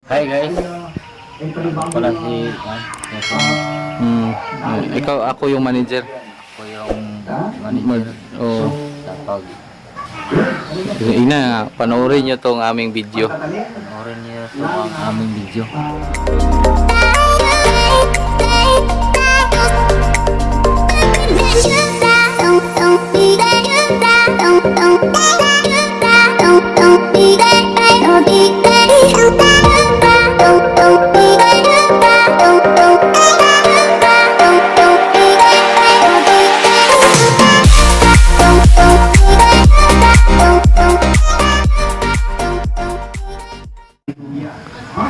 Hi guys. Pala Ikaw, ako yung manager. ako yung manager. Oh. Tapag Ina, panoorin nyo tong aming video. panoorin niyo sa ang aming video.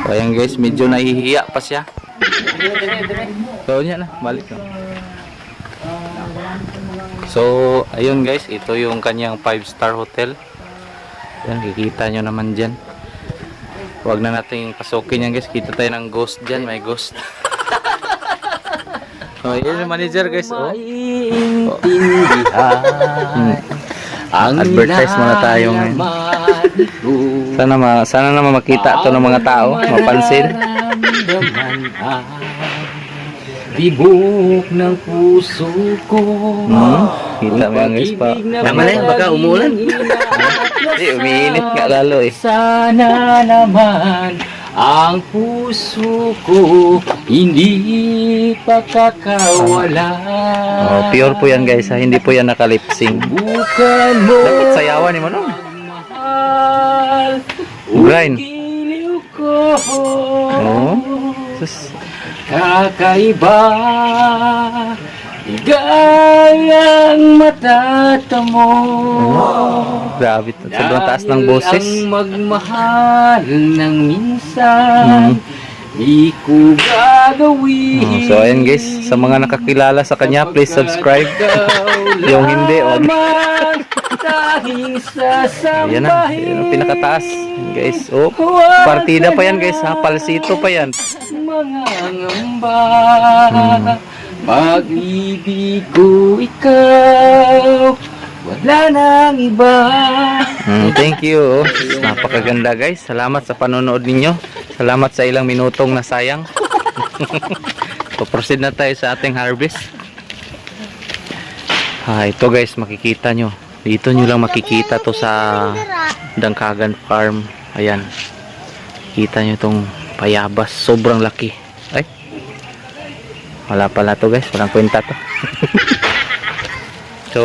So, ayan guys, medyo nahihiya pa siya. So, yan na, balik na. So, ayun guys, ito yung kanyang 5-star hotel. Yan, kikita nyo naman dyan. Huwag na natin pasukin yan guys, kita tayo ng ghost dyan, may ghost. So, ayun yung manager guys, oh. Advertise muna tayo ngayon. Sana naman makita to ng mga tao, mapansin. Bibok ng puso ko. Kita mo yan guys pa. Tama na yan, baka umulan. Hindi, umiinit nga lalo eh. Sana naman ang puso ko hindi pakakawala. Oh, pure po yan guys ha, hindi po yan nakalipsing. Bukan mo Dapat sayawan ni mo no? mahal. Grind. Giliw ko. Oh. Sus. Kakaiba, gayang matatamo. Grabe, sobrang taas ng boses. Ang magmahal ng minsan, di ko gagawin. So ayan guys, sa mga nakakilala sa kanya, please subscribe. Yung hindi, wag. Tanging sasambahin. Ayan na, yun ang pinakataas. Guys, oh, partida pa yan guys ha, palsito pa yan. Mga ngamba, pag-ibig ko ikaw, wala nang iba. Thank you. Napakaganda guys. Salamat sa panonood ninyo. Salamat sa ilang minutong nasayang. So proceed na tayo sa ating harvest. Ito guys, makikita nyo. Dito nyo lang makikita to sa Dangkagan Farm. Ayan. Kita nyo itong payabas. Sobrang laki. Ay. Wala pala to guys. Walang kwenta to. So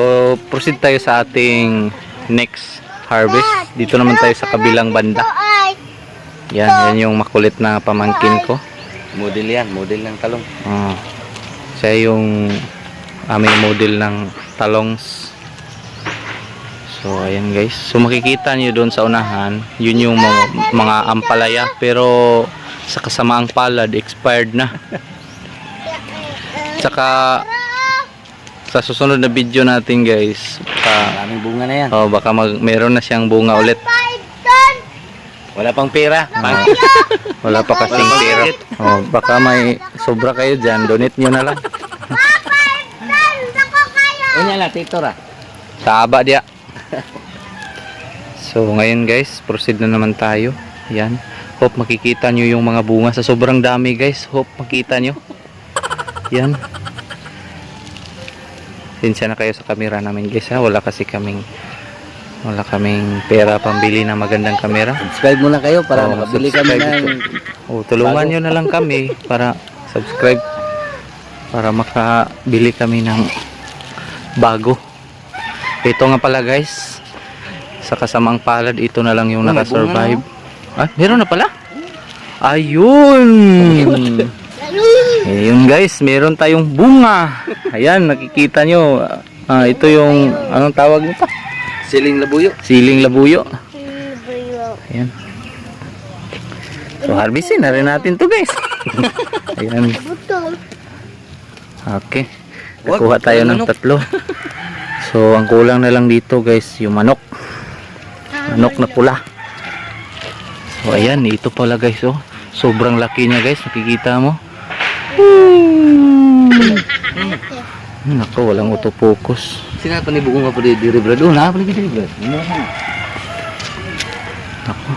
proceed tayo sa ating next harvest. Dito naman tayo sa kabilang banda. Yan yung makulit na pamangkin ko. Model yan, model ng talong. Siya yung aming model ng talongs. So ayan guys. So makikita niyo doon sa unahan, yun yung mga ampalaya, pero sa kasamaang palad expired na. Tsaka sa susunod na video natin guys, Maraming bunga na yan. baka meron na siyang bunga ulit. Wala pang pera. Wala pa kasing pera. Baka may sobra kayo dyan, donate nyo na lang. Unya lang, tito ra. Taba dia. So ngayon guys, proceed na naman tayo. Yan. Hope makikita nyo yung mga bunga sa sobrang dami guys. Hope makita nyo. Yan. Sinsya na kayo sa camera namin guys ha. Wala kaming pera pambili ng magandang camera. Subscribe muna kayo para makabili kami ng tulungan nyo na lang kami para subscribe, para makabili kami ng bago. Ito nga pala guys, sa kasamaang palad, ito na lang yung nakasurvive. Meron na pala? Ayun! Ayun guys, meron tayong bunga. Ayan, nakikita nyo. Ito yung, anong tawag nito? siling labuyo. Siling labuyo. Ayan. So harvestin na rin natin to guys. Ayan. Okay. Nakuha tayo ng 3. So ang kulang na lang dito guys, yung manok. Manok na pula. So ayan, ito pala guys oh. Sobrang laki niya guys, nakikita mo. Nako, walang autofocus. Sina pa ni buong nga pa di rebrado na pa ni rebrado. Nako.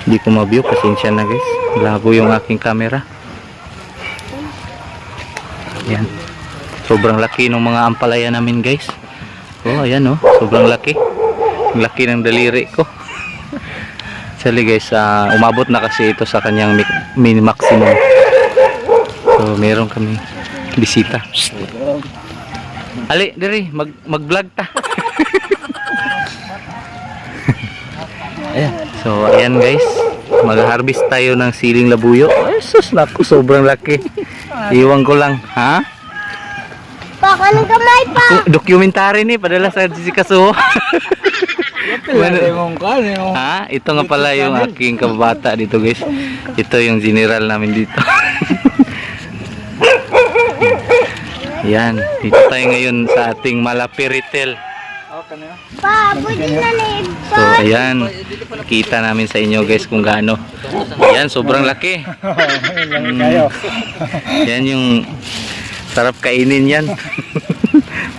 Hindi ko ma-view, pasensya na guys. Labo yung aking camera. Ayan. Sobrang laki ng mga ampalaya namin guys. Oh, ayan oh. Sobrang laki. Ang laki ng daliri ko. Actually guys, umabot na kasi ito sa kanyang mini maximum. So, meron kami bisita. Ali, diri, mag-vlog ta. Ayan. So, ayan guys. Mag-harvest tayo ng siling labuyo. Ay, sus, naku, sobrang laki. Iwan ko lang, ha? Pa, anong kamay pa? Dokumentary ni, padala sa Jessica. Ano? Ha? Ito nga pala yung aking kababata dito guys. Ito yung general namin dito. Yan. Dito tayo ngayon sa ating Malapiritel. Pa, pwede na ni. So ayan. Kita namin sa inyo guys kung gaano. Yan. Sobrang laki. Yan yung sarap kainin yan.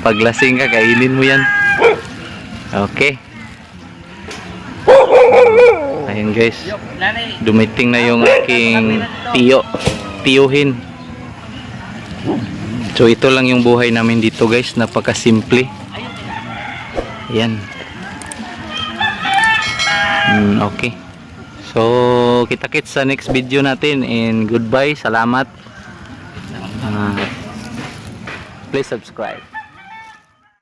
Paglasing ka, kainin mo yan. Okay. Ayan guys, dumating na yung aking tiyuhin. So ito lang yung buhay namin dito guys, napakasimple. Ayan. Okay. So kita-kits sa next video natin and goodbye, salamat. Please subscribe.